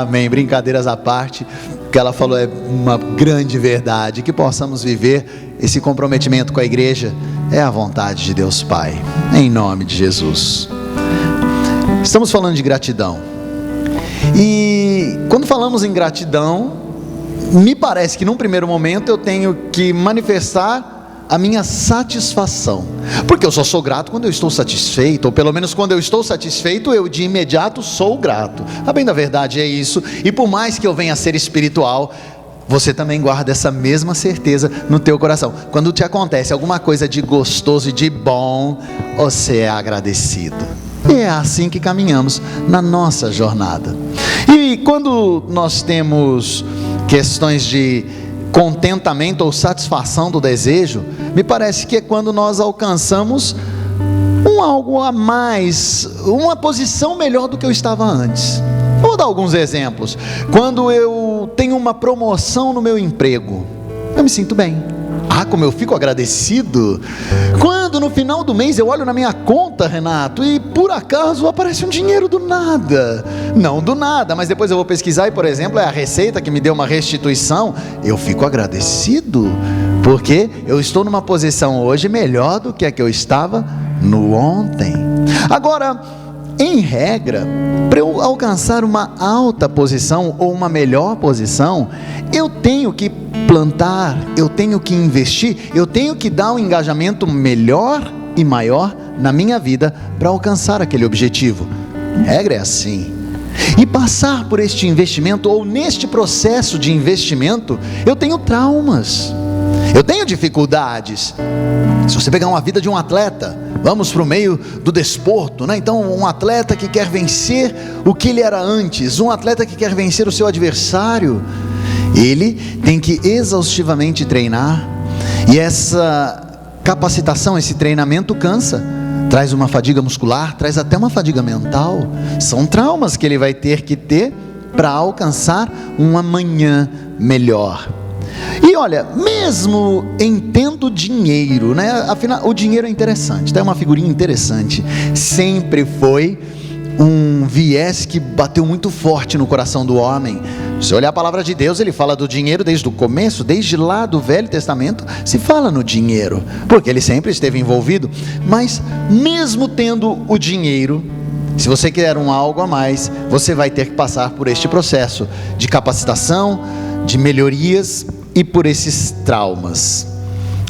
Amém, brincadeiras à parte, o que ela falou é uma grande verdade, que possamos viver esse comprometimento com a igreja, é a vontade de Deus Pai, em nome de Jesus. Estamos falando de gratidão, e quando falamos em gratidão, me parece que num primeiro momento eu tenho que manifestar a minha satisfação, porque eu só sou grato quando eu estou satisfeito, ou pelo menos quando eu estou satisfeito, eu de imediato sou grato. A bem da verdade é isso, e por mais que eu venha a ser espiritual, você também guarda essa mesma certeza no teu coração. Quando te acontece alguma coisa de gostoso e de bom, você é agradecido. E é assim que caminhamos na nossa jornada. E quando nós temos questões de contentamento ou satisfação do desejo, me parece que é quando nós alcançamos algo a mais, uma posição melhor do que eu estava antes. Vou dar alguns exemplos. Quando eu tenho uma promoção no meu emprego, eu me sinto bem. Como eu fico agradecido. Quando no final do mês eu olho na minha conta, Renato, e por acaso aparece um dinheiro do nada. Não do nada, mas depois eu vou pesquisar e, por exemplo, é a Receita que me deu uma restituição. Eu fico agradecido, porque eu estou numa posição hoje melhor do que a que eu estava no ontem. Agora, em regra, para eu alcançar uma alta posição ou uma melhor posição, eu tenho que plantar, eu tenho que investir, eu tenho que dar um engajamento melhor e maior na minha vida para alcançar aquele objetivo. A regra é assim. E passar por este investimento, ou neste processo de investimento, eu tenho traumas, eu tenho dificuldades. Se você pegar uma vida de um atleta, vamos para o meio do desporto, né? Então, um atleta que quer vencer o que ele era antes, um atleta que quer vencer o seu adversário, ele tem que exaustivamente treinar, e essa capacitação, esse treinamento cansa, traz uma fadiga muscular, traz até uma fadiga mental. São traumas que ele vai ter que ter para alcançar um amanhã melhor. E olha, mesmo em tendo dinheiro, né? Afinal, o dinheiro é interessante, tá? É uma figurinha interessante. Sempre foi um viés que bateu muito forte no coração do homem. Se olhar a palavra de Deus, ele fala do dinheiro desde o começo, desde lá do Velho Testamento, se fala no dinheiro, porque ele sempre esteve envolvido. Mas mesmo tendo o dinheiro, se você quer algo a mais, você vai ter que passar por este processo de capacitação, de melhorias e por esses traumas.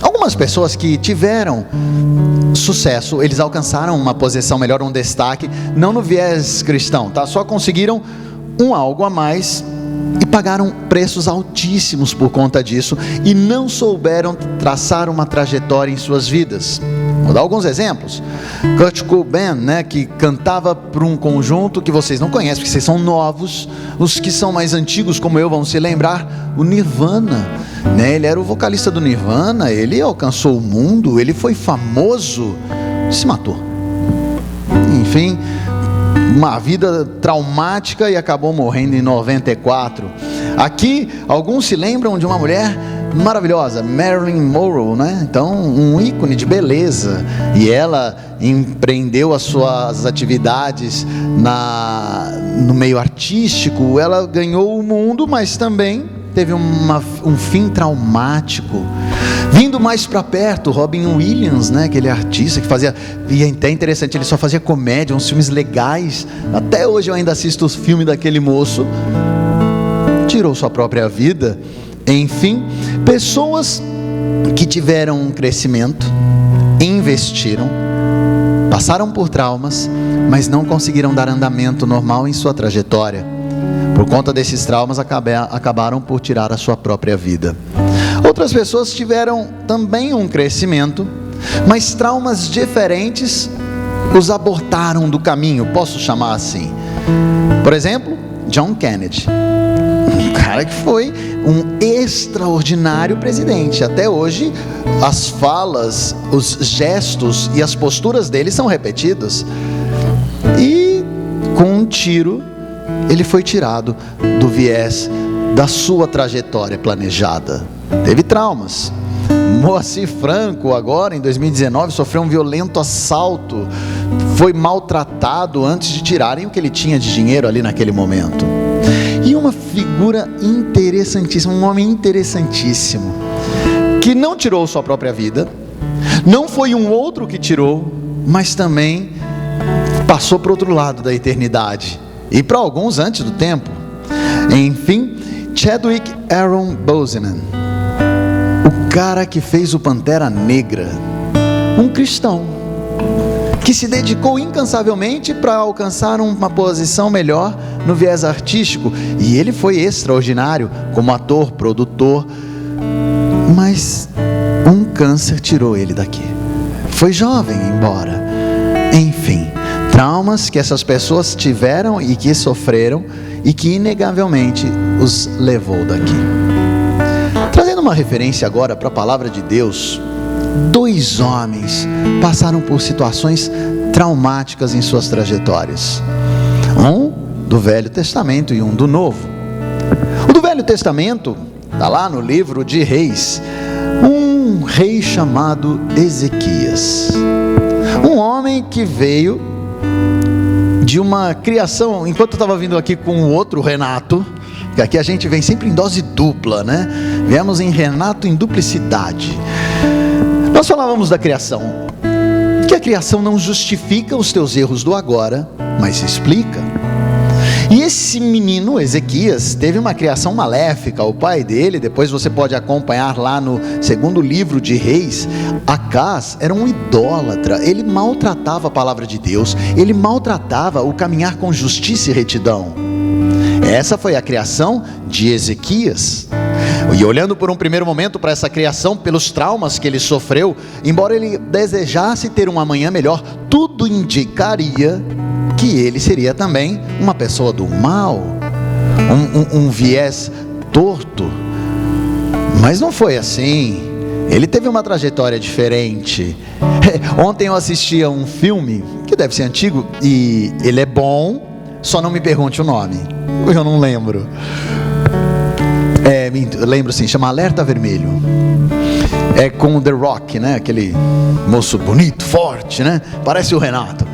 Algumas pessoas que tiveram sucesso, eles alcançaram uma posição melhor, um destaque, não no viés cristão, tá? Só conseguiram algo a mais e pagaram preços altíssimos por conta disso, e não souberam traçar uma trajetória em suas vidas. Vou dar alguns exemplos. Kurt Cobain, né, que cantava para um conjunto que vocês não conhecem, porque vocês são novos. Os que são mais antigos como eu vão se lembrar, o Nirvana, né? Ele era o vocalista do Nirvana, ele alcançou o mundo, ele foi famoso, se matou. Enfim, uma vida traumática, e acabou morrendo em 94. Aqui, alguns se lembram de uma mulher maravilhosa, Marilyn Monroe, né? Então, um ícone de beleza, e ela empreendeu as suas atividades no meio artístico. Ela ganhou o mundo, mas também teve um fim traumático. Vindo mais para perto, Robin Williams, né? Aquele artista que fazia, e é até interessante, ele só fazia comédia, uns filmes legais. Até hoje eu ainda assisto os filmes daquele moço. Tirou sua própria vida. Enfim, pessoas que tiveram um crescimento, investiram, passaram por traumas, mas não conseguiram dar andamento normal em sua trajetória. Por conta desses traumas, acabaram por tirar a sua própria vida. Outras pessoas tiveram também um crescimento, mas traumas diferentes os abortaram do caminho, posso chamar assim. Por exemplo, John Kennedy, um cara que foi um extraordinário presidente. Até hoje, as falas, os gestos e as posturas dele são repetidos. E com um tiro, ele foi tirado do viés da sua trajetória planejada. Teve traumas. Moacir Franco, agora em 2019, sofreu um violento assalto, foi maltratado antes de tirarem o que ele tinha de dinheiro ali naquele momento. uma figura interessantíssima, um homem interessantíssimo, que não tirou sua própria vida, não foi um outro que tirou, mas também passou para o outro lado da eternidade, e para alguns antes do tempo. Enfim, Chadwick Aaron Boseman, o cara que fez o Pantera Negra, um cristão, que se dedicou incansavelmente para alcançar uma posição melhor no viés artístico, e ele foi extraordinário como ator, produtor, mas um câncer tirou ele daqui. Foi jovem embora. Enfim, traumas que essas pessoas tiveram e que sofreram, e que inegavelmente os levou daqui. Trazendo uma referência agora para a palavra de Deus, 2 homens passaram por situações traumáticas em suas trajetórias, um do Velho Testamento e um do Novo. O do Velho Testamento está lá no livro de Reis, um rei chamado Ezequias, um homem que veio de uma criação. Enquanto eu estava vindo aqui com o outro Renato, que aqui a gente vem sempre em dose dupla, né? Viemos em Renato em duplicidade. Nós falávamos da criação, que a criação não justifica os teus erros do agora, mas explica. E esse menino Ezequias teve uma criação maléfica. O pai dele, depois você pode acompanhar lá no 2º livro de Reis, Acás era um idólatra. Ele maltratava a palavra de Deus, ele maltratava o caminhar com justiça e retidão. Essa foi a criação de Ezequias. E olhando por um primeiro momento para essa criação, pelos traumas que ele sofreu, embora ele desejasse ter um amanhã melhor, tudo indicaria que ele seria também uma pessoa do mal, um viés torto. Mas não foi assim. Ele teve uma trajetória diferente. Ontem eu assisti a um filme que deve ser antigo, e ele é bom, só não me pergunte o nome, eu não lembro. Lembro sim, chama Alerta Vermelho. É com o The Rock, né? Aquele moço bonito, forte, né? Parece o Renato.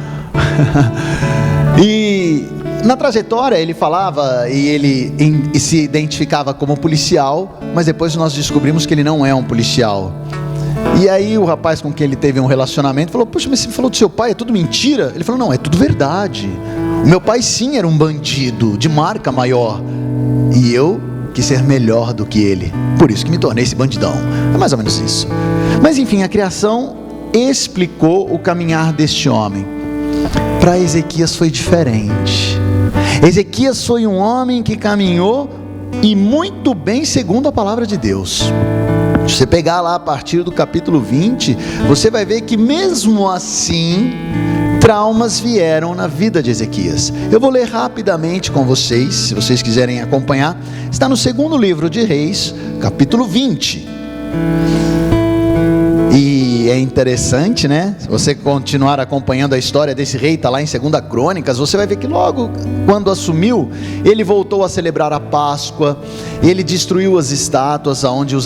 E na trajetória ele falava, e ele se identificava como policial, mas depois nós descobrimos que ele não é um policial. E aí o rapaz com quem ele teve um relacionamento falou: poxa, mas você falou do seu pai, é tudo mentira? Ele falou: não, é tudo verdade. O meu pai sim era um bandido de marca maior, e eu quis ser melhor do que ele, por isso que me tornei esse bandidão. É mais ou menos isso. Mas enfim, a criação explicou o caminhar deste homem. Para Ezequias foi diferente. Ezequias foi um homem que caminhou, e muito bem, segundo a palavra de Deus. Se você pegar lá a partir do capítulo 20, você vai ver que mesmo assim, traumas vieram na vida de Ezequias. Eu vou ler rapidamente com vocês, se vocês quiserem acompanhar. Está no 2º livro de Reis, capítulo 20. E é interessante, né? Se você continuar acompanhando a história desse rei, está lá em 2ª Crônicas, você vai ver que logo quando assumiu, ele voltou a celebrar a Páscoa, ele destruiu as estátuas onde os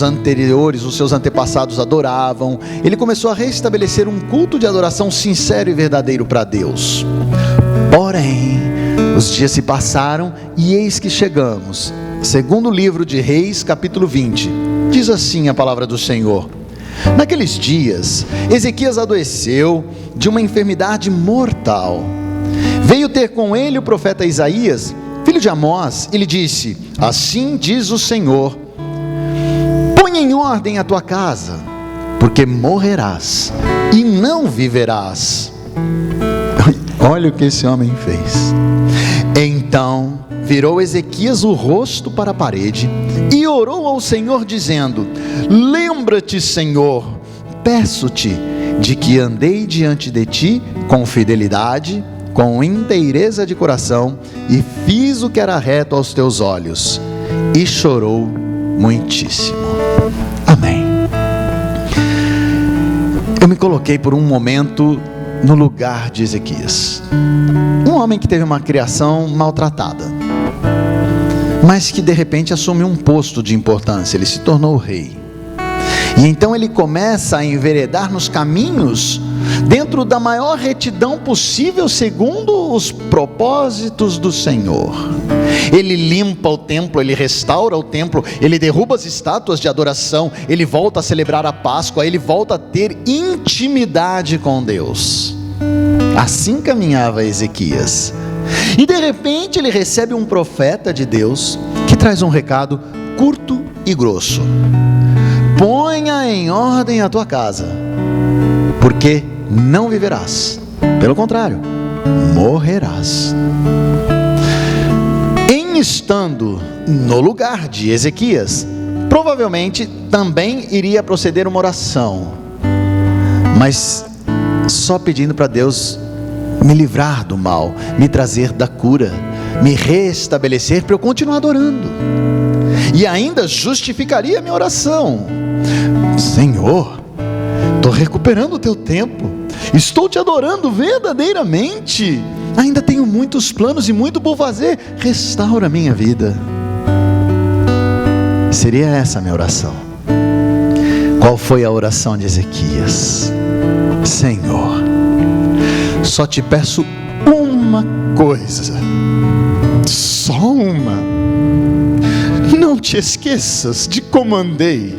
seus antepassados adoravam, ele começou a restabelecer um culto de adoração sincero e verdadeiro para Deus. Porém, os dias se passaram e eis que chegamos. 2º livro de Reis, capítulo 20, diz assim a palavra do Senhor: naqueles dias, Ezequias adoeceu de uma enfermidade mortal. Veio ter com ele o profeta Isaías, filho de Amós, e lhe disse: assim diz o Senhor, põe em ordem a tua casa, porque morrerás e não viverás. Olha o que esse homem fez. Então virou Ezequias o rosto para a parede e orou ao Senhor dizendo: lembra-te, Senhor, peço-te, de que andei diante de ti com fidelidade, com inteireza de coração, e fiz o que era reto aos teus olhos. E chorou muitíssimo. Amém. Eu me coloquei por um momento no lugar de Ezequias, um homem que teve uma criação maltratada, mas que de repente assumiu um posto de importância. Ele se tornou rei, e então ele começa a enveredar nos caminhos dentro da maior retidão possível, segundo os propósitos do Senhor. Ele limpa o templo, ele restaura o templo, ele derruba as estátuas de adoração, ele volta a celebrar a Páscoa, ele volta a ter intimidade com Deus. Assim caminhava Ezequias. E de repente ele recebe um profeta de Deus que traz um recado curto e grosso: ponha em ordem a tua casa, porque não viverás, pelo contrário, morrerás. Em estando no lugar de Ezequias, provavelmente também iria proceder uma oração, mas só pedindo para Deus me livrar do mal, me trazer da cura, me restabelecer para eu continuar adorando. E ainda justificaria a minha oração: Senhor, estou recuperando o teu tempo, estou te adorando verdadeiramente, ainda tenho muitos planos e muito por fazer, restaura a minha vida. Seria essa a minha oração. Qual foi a oração de Ezequias? Senhor, só te peço uma coisa, só uma: não te esqueças de como andei,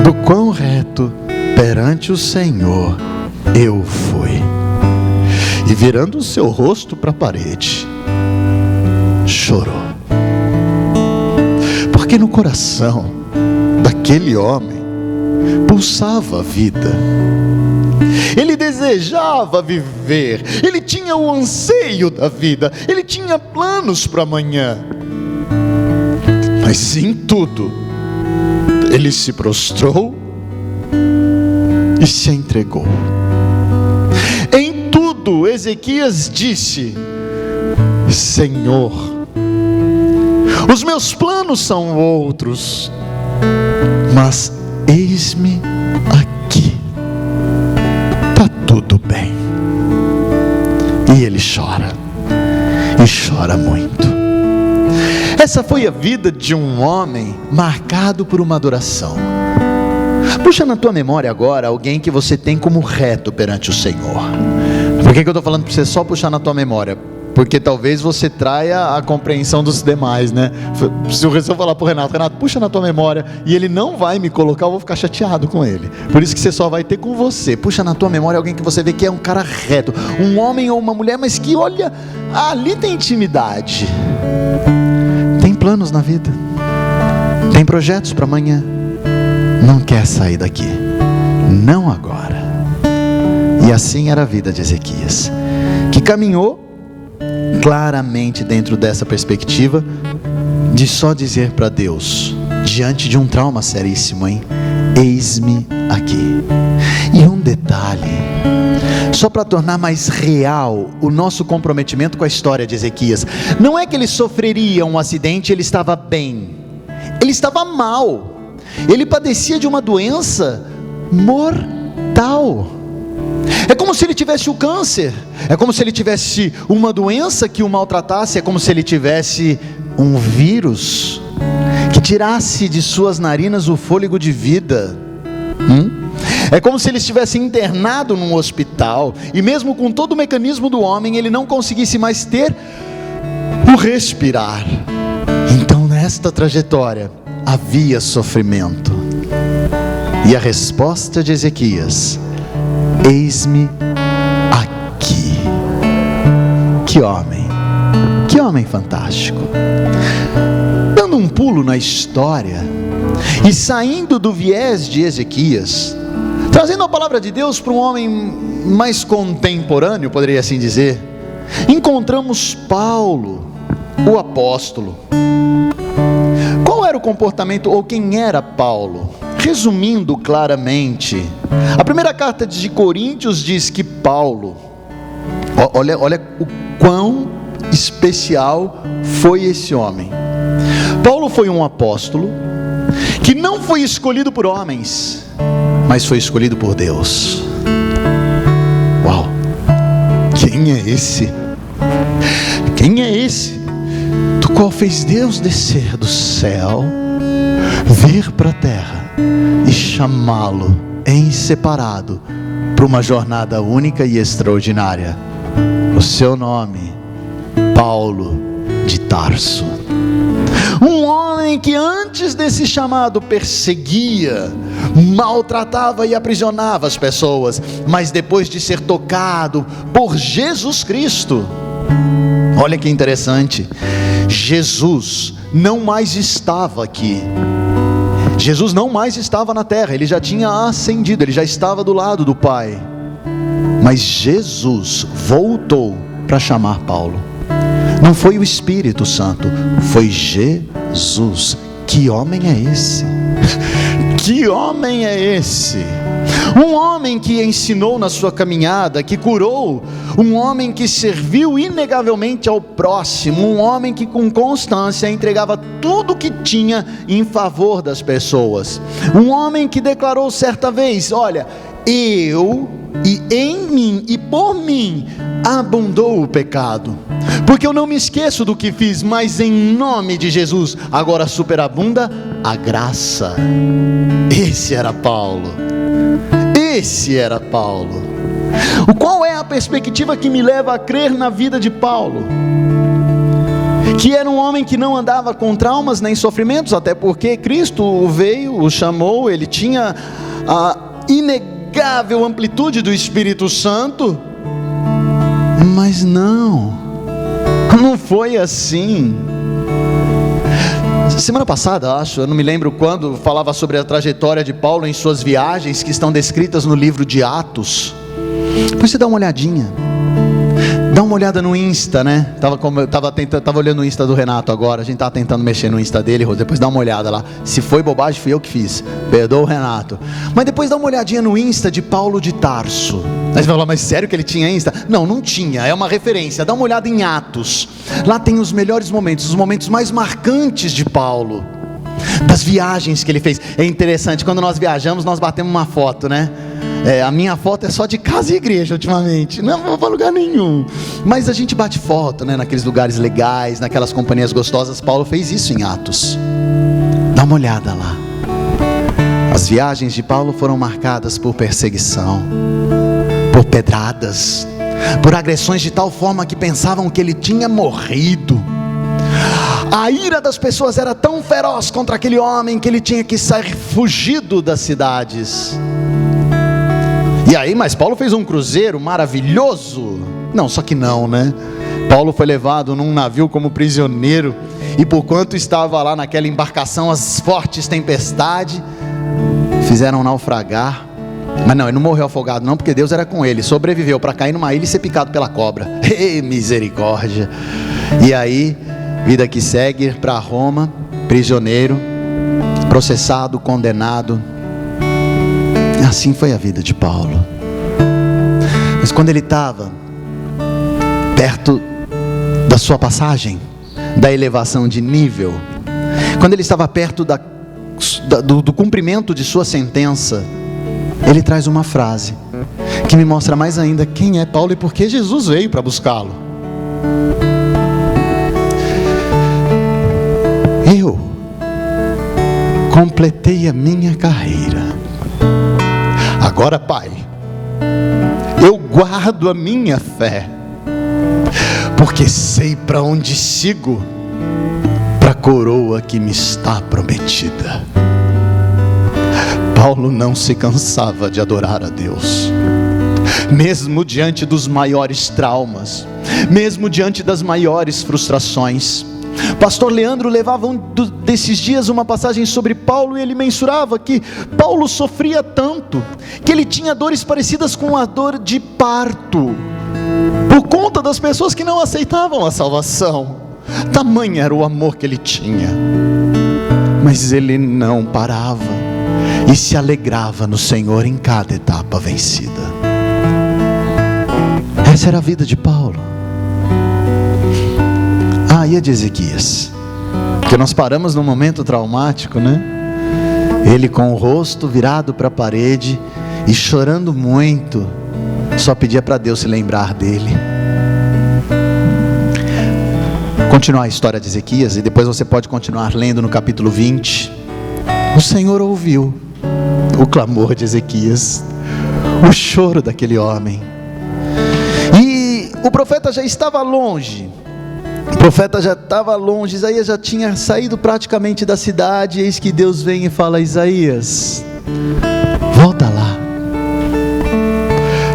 do quão reto perante o Senhor eu fui. E virando o seu rosto para a parede, chorou, porque no coração daquele homem pulsava a vida. Ele desejava viver, ele tinha o anseio da vida, ele tinha planos para amanhã. Mas em tudo, ele se prostrou e se entregou. Em tudo, Ezequias disse: Senhor, os meus planos são outros, mas eis-me aqui, está tudo bem. E ele chora, e chora muito. Essa foi a vida de um homem marcado por uma adoração. Puxa na tua memória agora alguém que você tem como reto perante o Senhor. Por que eu estou falando para você só puxar na tua memória? Porque talvez você traia a compreensão dos demais, né? Se eu falar para o Renato: Renato, puxa na tua memória, e ele não vai me colocar, eu vou ficar chateado com ele. Por isso que você só vai ter com você. Puxa na tua memória alguém que você vê que é um cara reto, um homem ou uma mulher, mas que olha, ali tem intimidade, tem planos na vida, tem projetos para amanhã, não quer sair daqui, não agora. E assim era a vida de Ezequias, que caminhou claramente dentro dessa perspectiva de só dizer para Deus, diante de um trauma seríssimo, hein? Eis-me aqui. E um detalhe, só para tornar mais real o nosso comprometimento com a história de Ezequias: não é que ele sofreria um acidente, ele estava bem, ele estava mal, ele padecia de uma doença mortal. É como se ele tivesse o câncer, é como se ele tivesse uma doença que o maltratasse, é como se ele tivesse um vírus que tirasse de suas narinas o fôlego de vida. É como se ele estivesse internado num hospital, e mesmo com todo o mecanismo do homem, ele não conseguisse mais ter o respirar. Então nesta trajetória havia sofrimento, e a resposta de Ezequias: eis-me aqui. Que homem fantástico. Dando um pulo na história e saindo do viés de Ezequias, trazendo a palavra de Deus para um homem mais contemporâneo, poderia assim dizer, encontramos Paulo, o apóstolo. Qual era o comportamento, ou quem era Paulo? Resumindo claramente, a primeira carta de Coríntios diz que Paulo, olha o quão especial foi esse homem. Paulo foi um apóstolo que não foi escolhido por homens, mas foi escolhido por Deus. Uau! Quem é esse? Quem é esse do qual fez Deus descer do céu, vir para a terra e chamá-lo em separado para uma jornada única e extraordinária? O seu nome, Paulo, de Tarso. Um homem que antes desse chamado perseguia, maltratava e aprisionava as pessoas, mas depois de ser tocado por Jesus Cristo, olha que interessante, Jesus não mais estava aqui, Jesus não mais estava na terra, ele já tinha ascendido, ele já estava do lado do Pai, mas Jesus voltou para chamar Paulo. Não foi o Espírito Santo, foi Jesus. Que homem é esse? Que homem é esse? Um homem que ensinou na sua caminhada, que curou, um homem que serviu inegavelmente ao próximo, um homem que com constância entregava tudo o que tinha em favor das pessoas, um homem que declarou certa vez: olha, eu e em mim e por mim abundou o pecado, porque eu não me esqueço do que fiz, mas em nome de Jesus agora superabunda a graça. Esse era Paulo. Esse era Paulo. Qual é a perspectiva que me leva a crer na vida de Paulo? Que era um homem que não andava com traumas nem sofrimentos, até porque Cristo veio, o chamou, ele tinha a inegável amplitude do Espírito Santo, mas não foi assim. Semana passada, eu não me lembro quando, falava sobre a trajetória de Paulo em suas viagens, que estão descritas no livro de Atos. Depois você dá uma olhadinha, dá uma olhada no Insta, né? Tava olhando o Insta do Renato agora, a gente estava tentando mexer no Insta dele, depois dá uma olhada lá. Se foi bobagem, fui eu que fiz, perdoa o Renato. Mas depois dá uma olhadinha no Insta de Paulo de Tarso. Aí você vai falar, mas sério que ele tinha Insta? Não tinha, é uma referência. Dá uma olhada em Atos, lá tem os melhores momentos, os momentos mais marcantes de Paulo, das viagens que ele fez. É interessante, quando nós viajamos, nós batemos uma foto, né? A minha foto é só de casa e igreja ultimamente, não vou para lugar nenhum, mas a gente bate foto, né? Naqueles lugares legais, naquelas companhias gostosas. Paulo fez isso em Atos, dá uma olhada lá. As viagens de Paulo foram marcadas por perseguição, por pedradas, por agressões de tal forma que pensavam que ele tinha morrido. A ira das pessoas era tão feroz contra aquele homem que ele tinha que sair fugido das cidades. E aí, mas Paulo fez um cruzeiro maravilhoso. Não, só que não, né? Paulo foi levado num navio como prisioneiro, e por quanto estava lá naquela embarcação, as fortes tempestades fizeram naufragar. Mas não, ele não morreu afogado não, porque Deus era com ele, sobreviveu para cair numa ilha e ser picado pela cobra. Misericórdia. E aí, vida que segue, para Roma, prisioneiro, processado, condenado. Assim foi a vida de Paulo. Mas quando ele estava perto da sua passagem, da elevação de nível, quando ele estava perto do cumprimento de sua sentença, ele traz uma frase que me mostra mais ainda quem é Paulo e por que Jesus veio para buscá-lo. Eu completei a minha carreira. Agora, Pai, eu guardo a minha fé, porque sei para onde sigo, para a coroa que me está prometida. Paulo não se cansava de adorar a Deus, mesmo diante dos maiores traumas, mesmo diante das maiores frustrações. Pastor Leandro levava desses dias uma passagem sobre Paulo, e ele mensurava que Paulo sofria tanto, que ele tinha dores parecidas com a dor de parto, por conta das pessoas que não aceitavam a salvação. Tamanho era o amor que ele tinha, mas ele não parava, e se alegrava no Senhor em cada etapa vencida. Essa era a vida de Paulo. E a de Ezequias, porque nós paramos num momento traumático, né? Ele com o rosto virado para a parede e chorando muito, só pedia para Deus se lembrar dele. Continuar a história de Ezequias, e depois você pode continuar lendo no capítulo 20. O Senhor ouviu o clamor de Ezequias, o choro daquele homem, e o profeta já estava longe, O profeta já estava longe, Isaías já tinha saído praticamente da cidade. Eis que Deus vem e fala: Isaías, volta lá,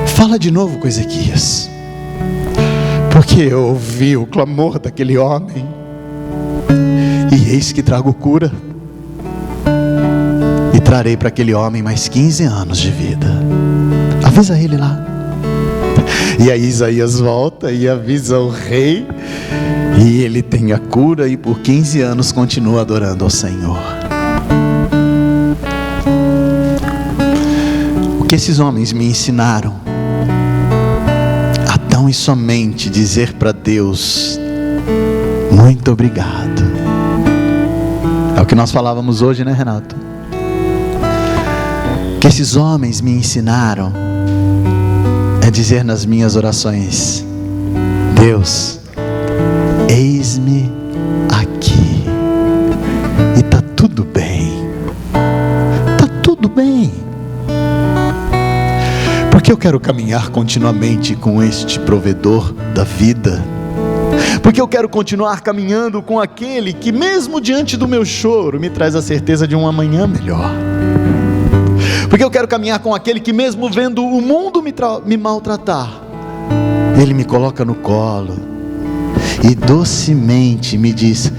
fala de novo com Ezequias, porque eu ouvi o clamor daquele homem, e eis que trago cura, e trarei para aquele homem mais 15 anos de vida. Avisa ele lá. E aí Isaías volta e avisa o rei, e ele tem a cura, e por 15 anos continua adorando ao Senhor. O que esses homens me ensinaram? A tão e somente dizer para Deus: muito obrigado. É o que nós falávamos hoje, né, Renato? O que esses homens me ensinaram é dizer nas minhas orações: Deus, eis-me aqui, e está tudo bem, está tudo bem, porque eu quero caminhar continuamente com este provedor da vida, porque eu quero continuar caminhando com aquele que mesmo diante do meu choro me traz a certeza de um amanhã melhor, porque eu quero caminhar com aquele que mesmo vendo o mundo me maltratar, ele me coloca no colo e docemente me diz: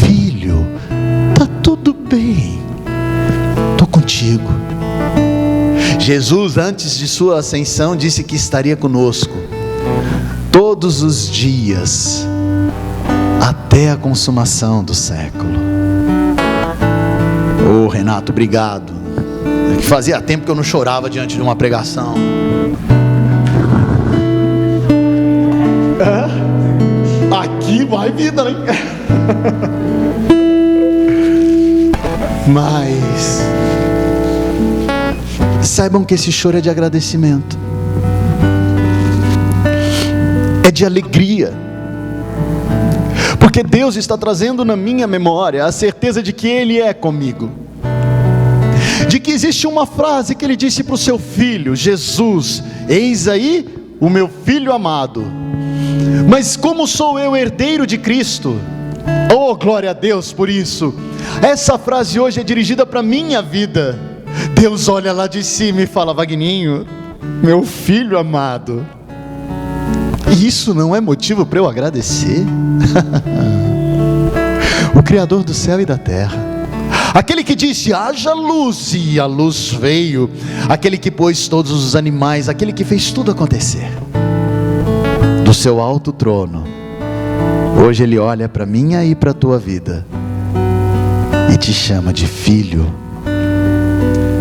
filho, tá tudo bem, tô contigo. Jesus, antes de sua ascensão, disse que estaria conosco todos os dias até a consumação do século. Ô Renato, obrigado. Fazia tempo que eu não chorava diante de uma pregação. Aqui vai vida, hein? Mas saibam que esse choro é de agradecimento, é de alegria, porque Deus está trazendo na minha memória a certeza de que Ele é comigo, de que existe uma frase que Ele disse para o seu filho Jesus: eis aí o meu filho amado. Mas como sou eu herdeiro de Cristo, oh glória a Deus por isso, essa frase hoje é dirigida para a minha vida. Deus olha lá de cima e fala: Vagninho, meu filho amado. E isso não é motivo para eu agradecer? O Criador do céu e da terra, aquele que disse haja luz e a luz veio, aquele que pôs todos os animais, aquele que fez tudo acontecer, do seu alto trono, hoje Ele olha para minha e para a tua vida e te chama de filho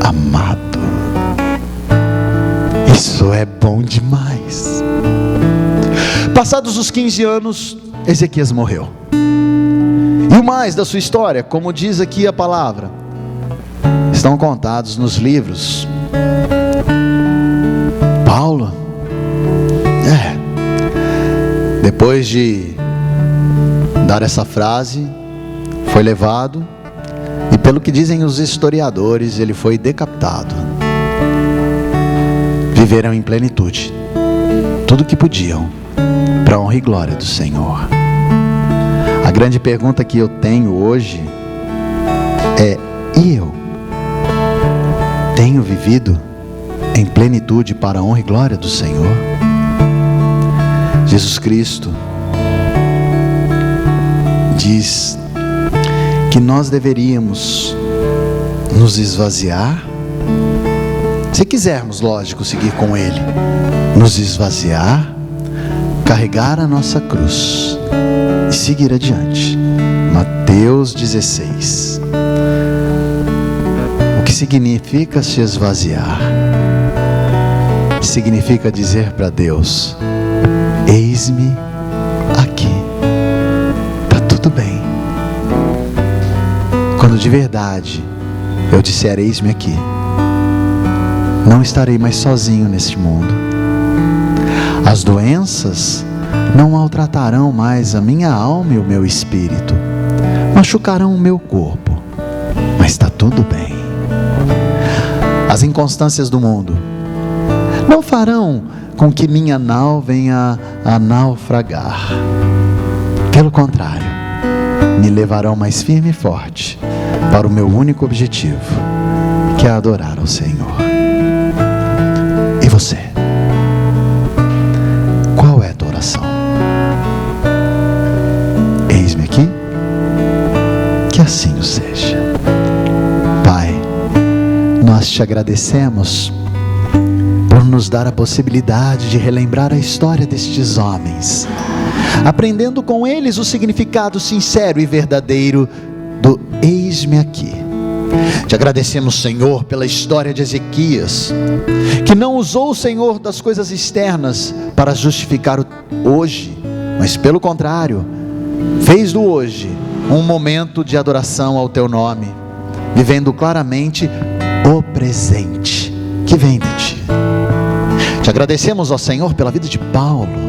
amado. Isso é bom demais. Passados os 15 anos, Ezequias morreu. E o mais da sua história, como diz aqui a palavra, estão contados nos livros. Paulo, depois de dar essa frase, foi levado, e pelo que dizem os historiadores, ele foi decapitado. Viveram em plenitude tudo o que podiam, para a honra e glória do Senhor. A grande pergunta que eu tenho hoje é: e eu tenho vivido em plenitude para a honra e glória do Senhor? Jesus Cristo diz que nós deveríamos nos esvaziar, se quisermos, lógico, seguir com Ele, nos esvaziar, carregar a nossa cruz e seguir adiante. Mateus 16. O que significa se esvaziar? Significa dizer para Deus: eis-me aqui, está tudo bem. Quando de verdade eu disser eis-me aqui, não estarei mais sozinho neste mundo. As doenças não maltratarão mais a minha alma e o meu espírito, machucarão o meu corpo, mas está tudo bem. As inconstâncias do mundo não farão com que minha nau venha a naufragar. Pelo contrário, me levarão mais firme e forte para o meu único objetivo, que é adorar ao Senhor. E você? Qual é a tua oração? Eis-me aqui, que assim o seja. Pai, nós te agradecemos por nos dar a possibilidade de relembrar a história destes homens, aprendendo com eles o significado sincero e verdadeiro do eis-me aqui. Te agradecemos, Senhor, pela história de Ezequias, que não usou o Senhor das coisas externas para justificar o hoje, mas pelo contrário, fez do hoje um momento de adoração ao teu nome, vivendo claramente o presente que vem de ti. Te agradecemos, ó Senhor, pela vida de Paulo,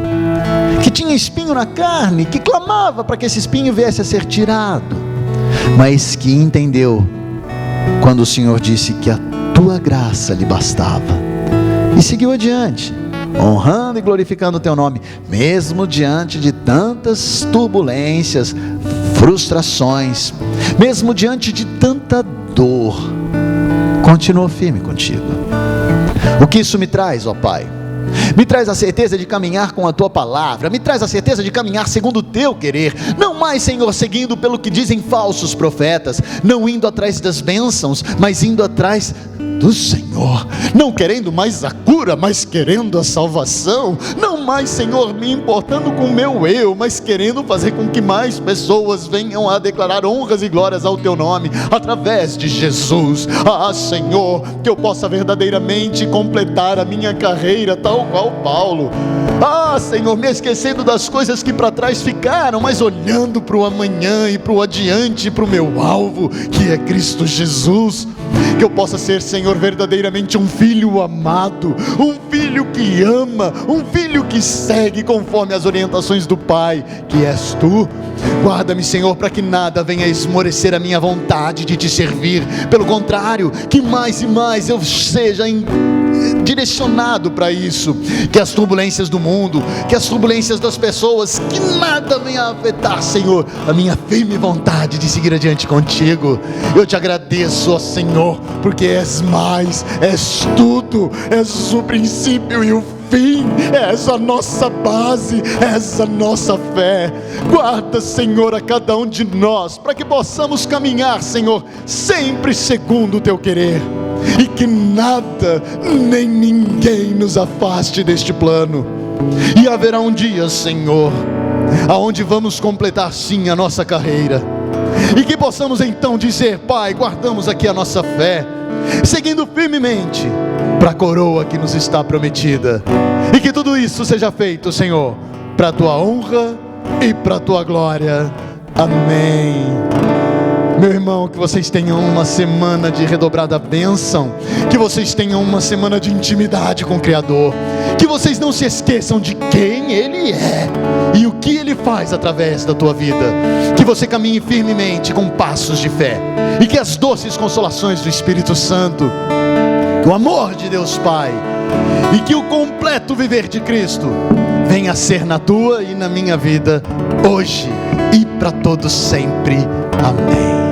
que tinha espinho na carne, que clamava para que esse espinho viesse a ser tirado, mas que entendeu quando o Senhor disse que a tua graça lhe bastava, e seguiu adiante, honrando e glorificando o teu nome, mesmo diante de tantas turbulências, frustrações, mesmo diante de tanta dor, continuou firme contigo. O que isso me traz, ó Pai? Me traz a certeza de caminhar com a tua palavra, me traz a certeza de caminhar segundo o teu querer, não mais, Senhor, seguindo pelo que dizem falsos profetas, não indo atrás das bênçãos, mas indo atrás do Senhor, não querendo mais a cura, mas querendo a salvação, não mais, Senhor, me importando com o meu eu, mas querendo fazer com que mais pessoas venham a declarar honras e glórias ao teu nome, através de Jesus. Senhor, que eu possa verdadeiramente completar a minha carreira, tal qual Paulo, Senhor, me esquecendo das coisas que para trás ficaram, mas olhando para o amanhã e para o adiante, para o meu alvo, que é Cristo Jesus. Que eu possa ser, Senhor, verdadeiramente um filho amado, um filho que ama, um filho que segue conforme as orientações do Pai, que és tu. Guarda-me, Senhor, para que nada venha a esmorecer a minha vontade de te servir, pelo contrário, que mais e mais eu seja direcionado para isso, que as turbulências do mundo, que as turbulências das pessoas, que nada venha a afetar, Senhor, a minha firme vontade de seguir adiante contigo. Eu te agradeço, ó Senhor, porque és mais, és tudo, és o princípio e o fim, és a nossa base, és a nossa fé. Guarda, Senhor, a cada um de nós, para que possamos caminhar, Senhor, sempre segundo o teu querer, e que nada, nem ninguém nos afaste deste plano. E haverá um dia, Senhor, aonde vamos completar sim a nossa carreira, e que possamos então dizer: Pai, guardamos aqui a nossa fé, seguindo firmemente para a coroa que nos está prometida, e que tudo isso seja feito, Senhor, para a tua honra e para a tua glória. Amém. Meu irmão, que vocês tenham uma semana de redobrada bênção, que vocês tenham uma semana de intimidade com o Criador, que vocês não se esqueçam de quem Ele é e o que Ele faz através da tua vida, que você caminhe firmemente com passos de fé, e que as doces consolações do Espírito Santo, que o amor de Deus Pai e que o completo viver de Cristo venha a ser na tua e na minha vida, hoje e para todos sempre. Amém.